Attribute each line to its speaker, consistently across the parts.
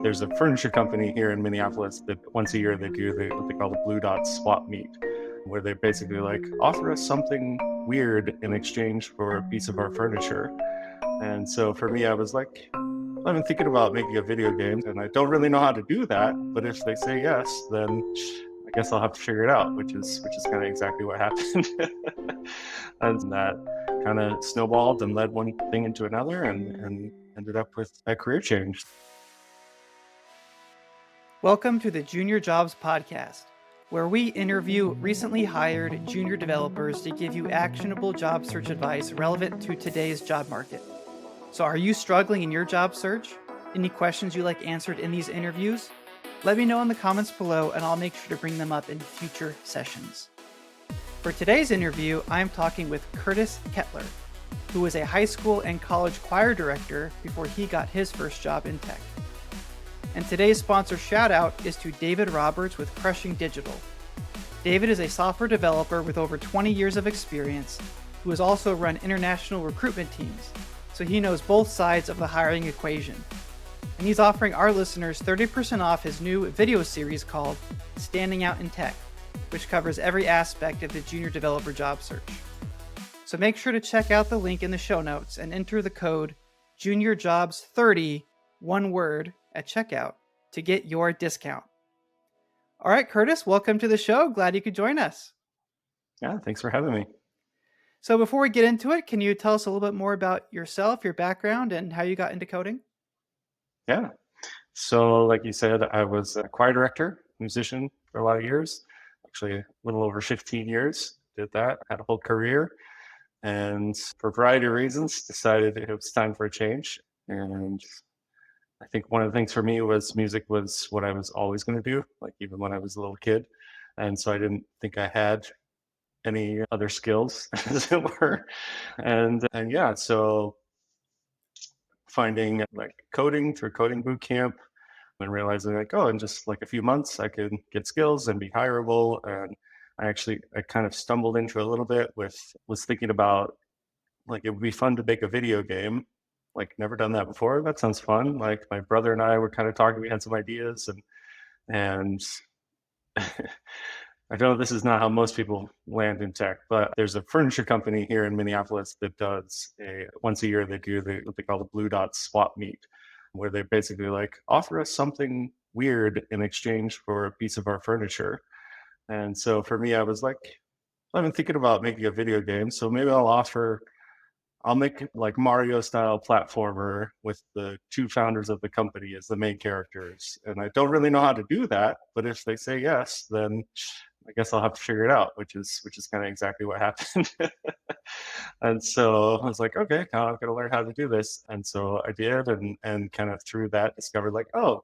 Speaker 1: There's a furniture company here in Minneapolis that once a year they do what they call the Blue Dot Swap Meet, where they basically like offer us something weird in exchange for a piece of our furniture. And so for me, I was like, I've been thinking about making a video game, and I don't really know how to do that. But if they say yes, then I guess I'll have to figure it out, which is kind of exactly what happened. And that kind of snowballed and led one thing into another, and ended up with a career change.
Speaker 2: Welcome to the Junior Jobs Podcast, where we interview recently hired junior developers to give you actionable job search advice relevant to today's job market. So, are you struggling in your job search? Any questions you like answered in these interviews? Let me know in the comments below, and I'll make sure to bring them up in future sessions. For today's interview, I am talking with Curtis Kettler, who was a high school and college choir director before he got his first job in tech. And today's sponsor shout out is to David Roberts with Crushing Digital. David is a software developer with over 20 years of experience who has also run international recruitment teams, so he knows both sides of the hiring equation. And he's offering our listeners 30% off his new video series called Standing Out in Tech, which covers every aspect of the junior developer job search. So make sure to check out the link in the show notes and enter the code JuniorJobs30, one word, at checkout to get your discount. All right, Curtis, welcome to the show. Glad you could join us.
Speaker 1: Yeah, thanks for having me.
Speaker 2: So before we get into it, can you tell us a little bit more about yourself, your background, and how you got into coding?
Speaker 1: Yeah. So like you said, I was a choir director, musician for a lot of years, actually a little over 15 years, did that, had a whole career, and for a variety of reasons decided it was time for a change. And I think one of the things for me was music was what I was always going to do, like even when I was a little kid. And so I didn't think I had any other skills, as it were. And yeah, so finding like coding through coding boot camp and realizing like, oh, in just like a few months I could get skills and be hireable. And I kind of stumbled into a little bit was thinking about like it would be fun to make a video game. Like never done that before. That sounds fun. Like my brother and I were kind of talking, we had some ideas and I know this is not how most people land in tech, but there's a furniture company here in Minneapolis that does once a year they do what they call the Blue Dot Swap Meet, where they basically like offer us something weird in exchange for a piece of our furniture. And so for me, I was like, I've been thinking about making a video game, so maybe I'll make like Mario style platformer with the two founders of the company as the main characters. And I don't really know how to do that, but if they say yes, then I guess I'll have to figure it out, which is kind of exactly what happened. And so I was like, okay, now I've got to learn how to do this. And so I did, and kind of through that discovered like, oh,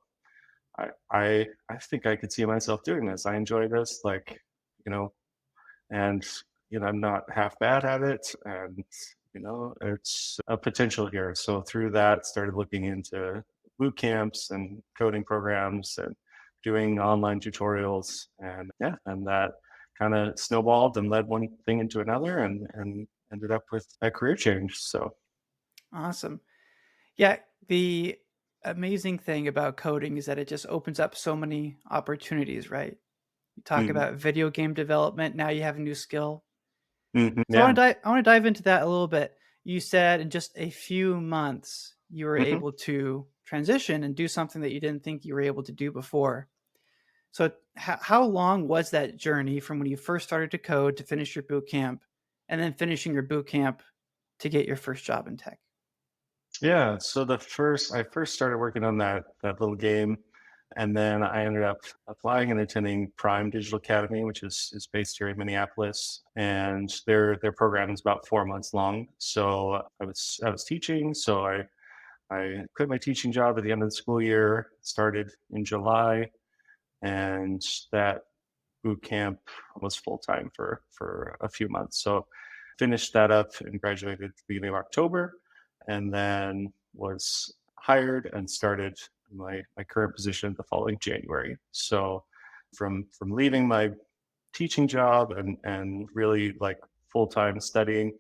Speaker 1: I think I could see myself doing this. I enjoy this, like, you know, and I'm not half bad at it, and it's a potential here. So through that, started looking into boot camps and coding programs and doing online tutorials, and yeah, and that kind of snowballed and led one thing into another, and ended up with a career change. So
Speaker 2: Awesome. Yeah, the amazing thing about coding is that it just opens up so many opportunities, right? You talk
Speaker 1: mhm,
Speaker 2: about video game development, now you have a new skill. So
Speaker 1: yeah.
Speaker 2: I want to dive into that a little bit. You said in just a few months you were
Speaker 1: Mhm.
Speaker 2: able to transition and do something that you didn't think you were able to do before. So how long was that journey from when you first started to code to finish your boot camp, and then finishing your boot camp to get your first job in tech?
Speaker 1: Yeah, so I first started working on that little game, and then I ended up applying and attending Prime Digital Academy, which is based here in Minneapolis, and their program is about 4 months long. So I was teaching, so I quit my teaching job at the end of the school year, started in July, and that boot camp was full time for a few months. So finished that up and graduated at the beginning of October, and then was hired and started my current position the following January. So from leaving my teaching job and really like full time studying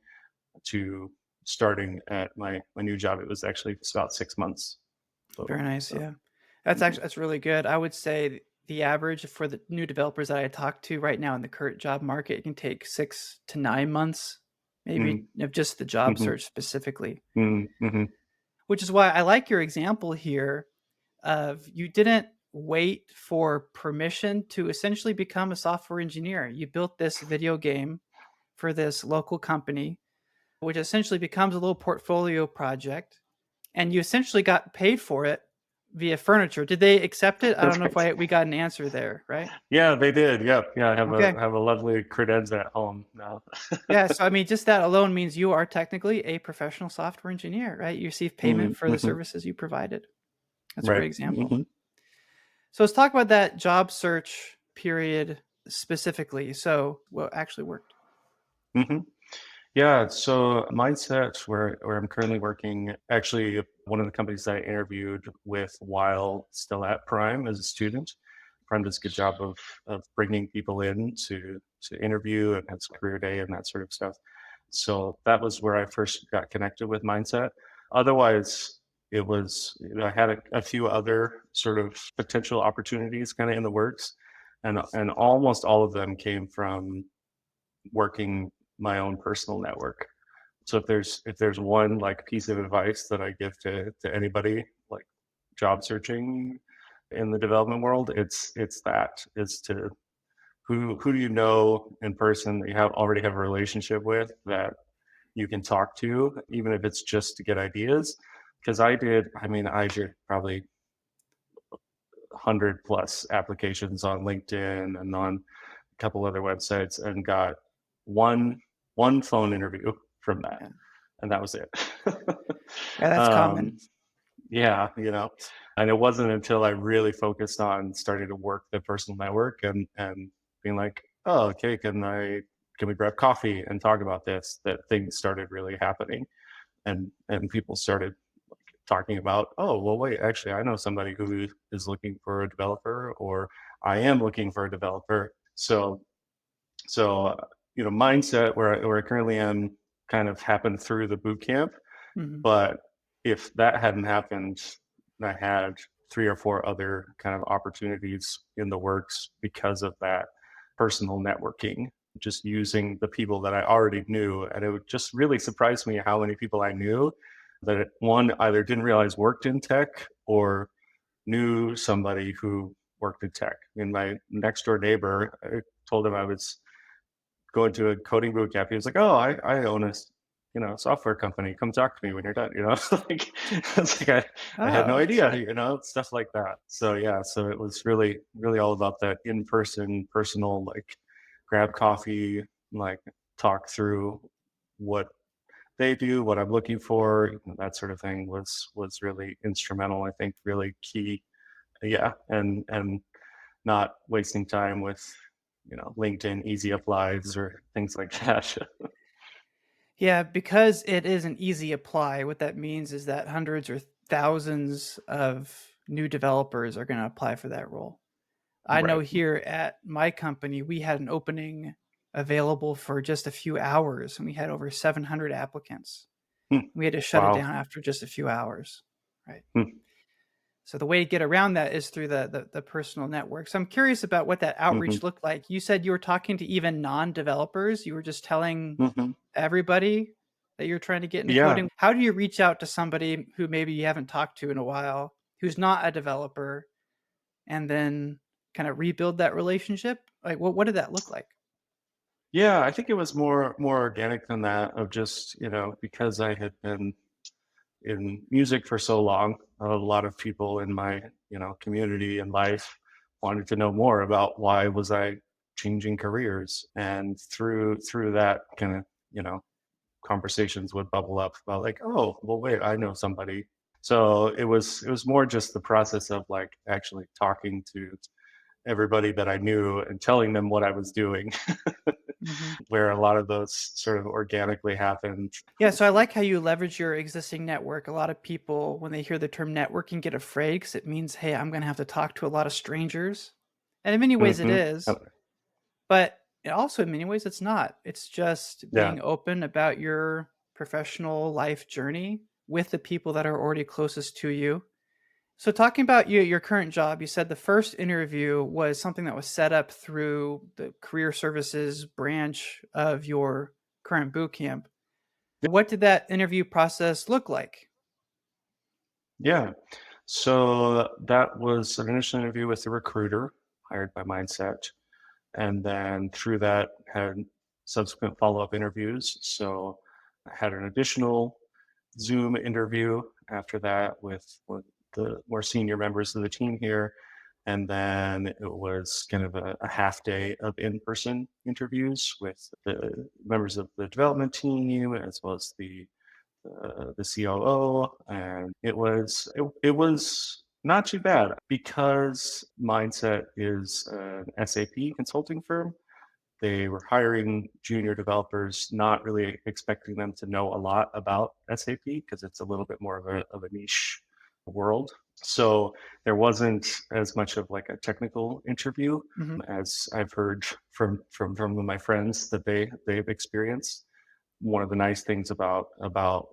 Speaker 1: to starting at my new job, it was actually just about 6 months
Speaker 2: Very
Speaker 1: total.
Speaker 2: nice,
Speaker 1: So
Speaker 2: yeah. That's really good. I would say the average for the new developers that I talk to right now in the current job market, it can take 6 to 9 months, maybe,
Speaker 1: Mm,
Speaker 2: of just the job
Speaker 1: mhm,
Speaker 2: search specifically.
Speaker 1: mm, mhm.
Speaker 2: Which is why I like your example here of you didn't wait for permission to essentially become a software engineer. You built this video game for this local company, which essentially becomes a little portfolio project, and you essentially got paid for it via furniture. Did they accept it? I don't know if
Speaker 1: Right.
Speaker 2: we got an answer there, right?
Speaker 1: Yeah, they did. Yep. Yeah, I
Speaker 2: Okay.
Speaker 1: have a lovely credenza at home now.
Speaker 2: Yeah, so I mean, just that alone means you are technically a professional software engineer, right? You receive payment
Speaker 1: Mm,
Speaker 2: for the
Speaker 1: mhm.
Speaker 2: services you provided. That's a
Speaker 1: Right.
Speaker 2: great example.
Speaker 1: Mhm,
Speaker 2: So let's talk about that job search period specifically. So what actually worked?
Speaker 1: mhm. Yeah, so Mindset, where I'm currently working, actually one of the companies that I interviewed with while still at Prime as a student. Prime does a good job of bringing people in to interview and has a career day and that sort of stuff. So that was where I first got connected with Mindset. Otherwise, it was, I had a few other sort of potential opportunities kind of in the works, and almost all of them came from working my own personal network. So if there's one like piece of advice that I give to anybody like job searching in the development world, it's that is to who do you know in person that you have already have a relationship with that you can talk to, even if it's just to get ideas. Because I did probably 100 plus applications on LinkedIn and on a couple other websites and got one one phone interview from that,
Speaker 2: Yeah,
Speaker 1: and that was it.
Speaker 2: yeah, that's common.
Speaker 1: um, yeah, and it wasn't until I really focused on starting to work the personal network and being like, oh, okay, can we grab coffee and talk about this, that things started really happening, and people started talking about, oh, well, wait, actually, I know somebody who is looking for a developer, or I am looking for a developer. So mindset where I currently am kind of happened through the boot camp.
Speaker 2: Mhm.
Speaker 1: But if that hadn't happened, I had three or four other kind of opportunities in the works because of that personal networking, just using the people that I already knew. And it would just really surprise me how many people I knew that one either didn't realize worked in tech or knew somebody who worked in tech. I mean, my next door neighbor, I told him I was going to a coding boot camp. He was like, "Oh, I own a software company. Come talk to me when you're done." Like it's like I had no
Speaker 2: Oh,
Speaker 1: idea. Stuff like that. So yeah, so it was really really all about that in person, personal, like grab coffee, like talk through what they do, what I'm looking for, that sort of thing was really instrumental. I think really key. Yeah, and not wasting time with LinkedIn easy applies or things like that.
Speaker 2: yeah, because it is an easy apply, what that means is that hundreds or thousands of new developers are going to apply for that role. I know
Speaker 1: Right.
Speaker 2: here at my company, we had an opening available for just a few hours and we had over 700 applicants.
Speaker 1: Hmm.
Speaker 2: We had to shut it
Speaker 1: Wow.
Speaker 2: down after just a few hours. Right.
Speaker 1: Hmm.
Speaker 2: So the way to get around that is through the personal network. So I'm curious about what that
Speaker 1: Hmm.
Speaker 2: outreach looked like. You said you were talking to even non-developers. You were just telling
Speaker 1: Hmm.
Speaker 2: everybody that you're trying to get into
Speaker 1: Yeah.
Speaker 2: coding. How do you reach out to somebody who maybe you haven't talked to in a while, who's not a developer, and then kind of rebuild that relationship? Like what did that look like?
Speaker 1: Yeah, I think it was more organic than that, of just, because I had been in music for so long, a lot of people in my, community and life wanted to know more about why was I changing careers. And through that kind of, conversations would bubble up about like, oh, well, wait, I know somebody. So it was more just the process of like actually talking to everybody that I knew and telling them what I was doing,
Speaker 2: Mhm.
Speaker 1: where a lot of those sort of organically happened.
Speaker 2: Yeah, so I like how you leverage your existing network. A lot of people, when they hear the term networking, get afraid because it means, hey, I'm going to have to talk to a lot of strangers. And in many ways, it
Speaker 1: Hmm.
Speaker 2: is, but also in many ways, it's not. It's just
Speaker 1: Yeah.
Speaker 2: being open about your professional life journey with the people that are already closest to you So talking about your current job, you said the first interview was something that was set up through the career services branch of your current boot camp. What did that interview process look like?
Speaker 1: Yeah. So that was an initial interview with the recruiter hired by Mindset. And then through that had subsequent follow-up interviews. So I had an additional Zoom interview after that with the more senior members of the team here. And then it was kind of a half day of in-person interviews with the members of the development team as well as the COO, and it was not too bad because Mindset is an SAP consulting firm. They were hiring junior developers, not really expecting them to know a lot about SAP because it's a little bit more of a niche world. So there wasn't as much of like a technical interview
Speaker 2: Hmm.
Speaker 1: as I've heard from my friends that they've experienced. One of the nice things about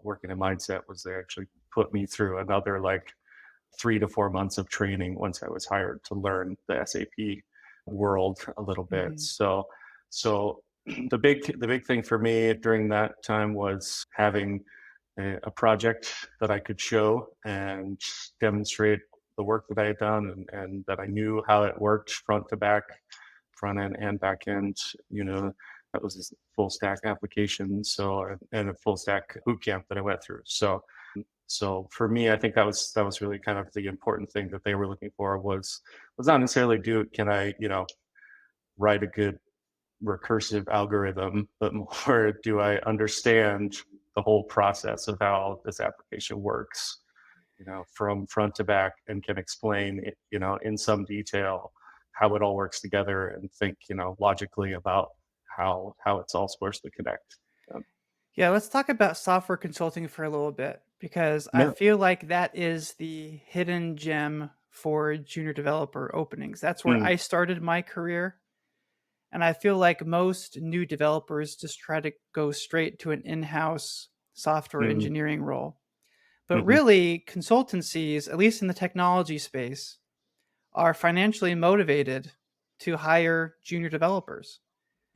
Speaker 1: working in Mindset was they actually put me through another like 3 to 4 months of training once I was hired to learn the SAP world a little bit.
Speaker 2: Hmm.
Speaker 1: So the big thing for me during that time was having a project that I could show and demonstrate the work that I had done and that I knew how it worked front to back, front end and back end. You know, that was a full stack application. So and a full stack boot camp that I went through. So for me, I think that was really kind of the important thing that they were looking for was not necessarily can I, write a good recursive algorithm, but more do I understand the whole process of how this application works, from front to back and can explain it, in some detail how it all works together and think, logically about how it's all supposed to connect. Um,
Speaker 2: Yeah, let's talk about software consulting for a little bit because I
Speaker 1: yeah.
Speaker 2: feel like that is the hidden gem for junior developer openings. That's where
Speaker 1: Mm,
Speaker 2: I started my career. And I feel like most new developers just try to go straight to an in house software
Speaker 1: mm,
Speaker 2: engineering role. But
Speaker 1: mhm,
Speaker 2: really, consultancies, at least in the technology space, are financially motivated to hire junior developers.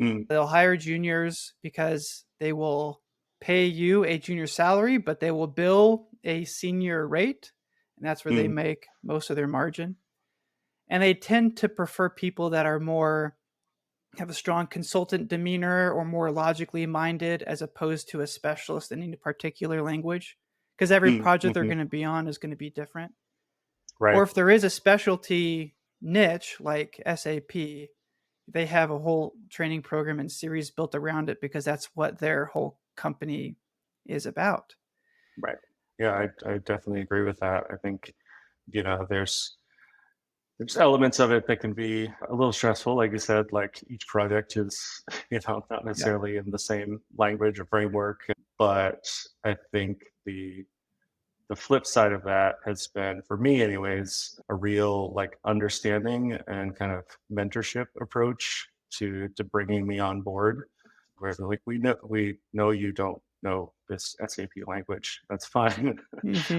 Speaker 1: mm,
Speaker 2: They'll hire juniors because they will pay you a junior salary, but they will bill a senior rate. And that's where they
Speaker 1: mm,
Speaker 2: make most of their margin. And they tend to prefer people that are more have a strong consultant demeanor or more logically minded as opposed to a specialist in any particular language because every project they're
Speaker 1: mhm.
Speaker 2: going to be on is going to be different. Or
Speaker 1: Right.
Speaker 2: if there is a specialty niche like SAP, they have a whole training program and series built around it because that's what their whole company is about.
Speaker 1: Right. Yeah, I definitely agree with that. I think, there's elements of it that can be a little stressful. Like you said, like each project is, not
Speaker 2: Yeah.
Speaker 1: necessarily in the same language or framework. But I think the flip side of that has been, for me anyways, a real like understanding and kind of mentorship approach to bringing me on board, where they're like, we know you don't know this SAP language. That's fine.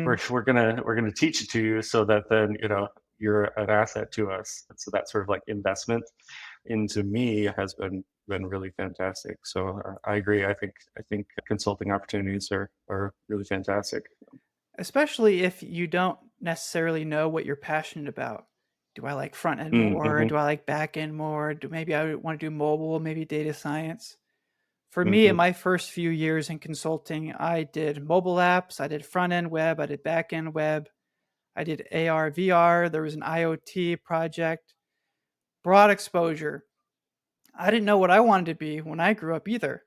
Speaker 1: we're
Speaker 2: Hmm.
Speaker 1: we're gonna we're gonna teach it to you so that then you're an asset to us. So that sort of like investment into me has been really fantastic. So I agree. I think consulting opportunities are really fantastic.
Speaker 2: Especially if you don't necessarily know what you're passionate about. Do I like front end more?
Speaker 1: Mm-hmm,
Speaker 2: Do I like back end more? Maybe I want to do mobile, maybe data science? For me, in
Speaker 1: mm-hmm,
Speaker 2: my first few years in consulting, I did mobile apps, I did front end web, I did back end web, I did AR, VR, there was an IoT project, broad exposure. I didn't know what I wanted to be when I grew up either.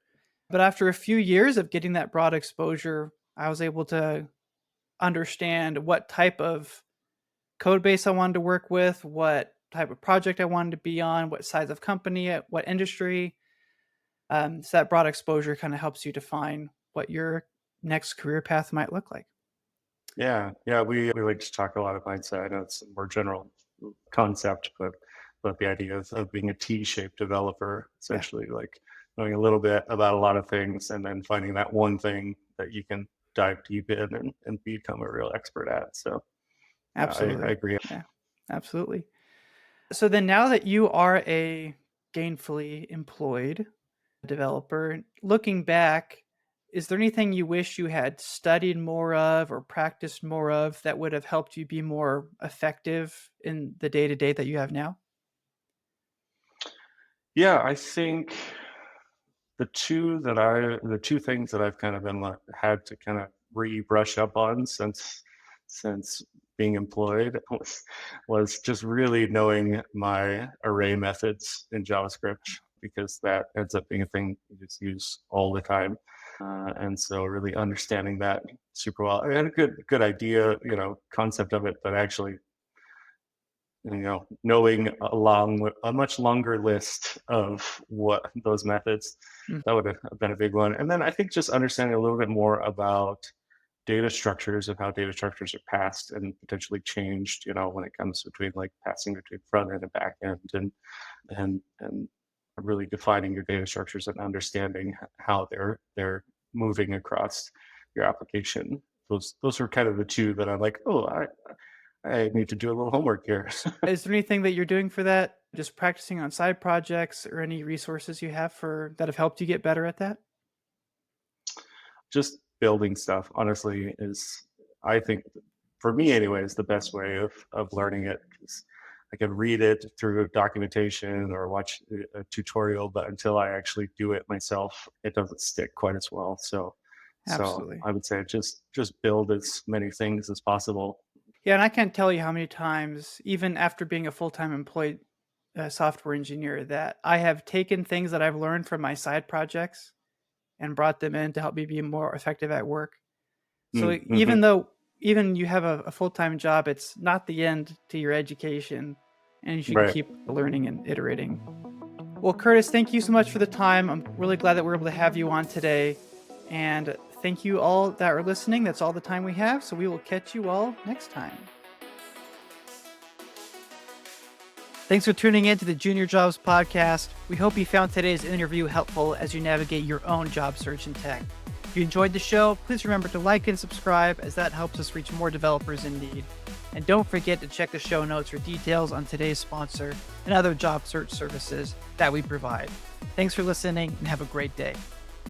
Speaker 2: But after a few years of getting that broad exposure, I was able to understand what type of code base I wanted to work with, what type of project I wanted to be on, what size of company, what industry. So that broad exposure kind of helps you define what your next career path might look like.
Speaker 1: yeah, yeah. We like to talk a lot of mindset. I know it's a more general concept, but the idea of being a T-shaped developer,
Speaker 2: Yeah.
Speaker 1: essentially like knowing a little bit about a lot of things and then finding that one thing that you can dive deep in and become a real expert at. So I
Speaker 2: Absolutely.
Speaker 1: agree.
Speaker 2: Yeah, absolutely. So then now that you are a gainfully employed developer, looking back, is there anything you wish you had studied more of or practiced more of that would have helped you be more effective in the day to day that you have now?
Speaker 1: Yeah, I think the two things that I've kind of been like, had to kind of re-brush up on since being employed was just really knowing my array methods in JavaScript, because that ends up being a thing you just use all the time. And so really understanding that super well. I had a good idea, concept of it, but actually, knowing a much longer list of what those methods,
Speaker 2: Mm,
Speaker 1: that would have been a big one. And then I think just understanding a little bit more about data structures and how data structures are passed and potentially changed, when it comes between like passing between front end and back end, and really defining your data structures and understanding how they're moving across your application. Those are kind of the two that I'm like, oh, I need to do a little homework here.
Speaker 2: Is there anything that you're doing for that? Just practicing on side projects or any resources you have for that have helped you get better at that?
Speaker 1: Just building stuff, honestly, is, I think, for me anyways, the best way of learning it. 'Cause I can read it through documentation or watch a tutorial, but until I actually do it myself, it doesn't stick quite as well. So
Speaker 2: Absolutely.
Speaker 1: I would say just build as many things as possible.
Speaker 2: Yeah, and I can't tell you how many times, even after being a full-time employed software engineer, that I have taken things that I've learned from my side projects and brought them in to help me be more effective at work. So
Speaker 1: Mm-hmm.
Speaker 2: even you have a full-time job, it's not the end to your education, and you should
Speaker 1: Right.
Speaker 2: keep learning and iterating. Well, Curtis, thank you so much for the time. I'm really glad that we're able to have you on today. And thank you all that are listening. That's all the time we have. So we will catch you all next time. Thanks for tuning in to the Junior Jobs Podcast. We hope you found today's interview helpful as you navigate your own job search in tech. If you enjoyed the show, please remember to like and subscribe, as that helps us reach more developers in need. And don't forget to check the show notes for details on today's sponsor and other job search services that we provide. Thanks for listening and have a great day.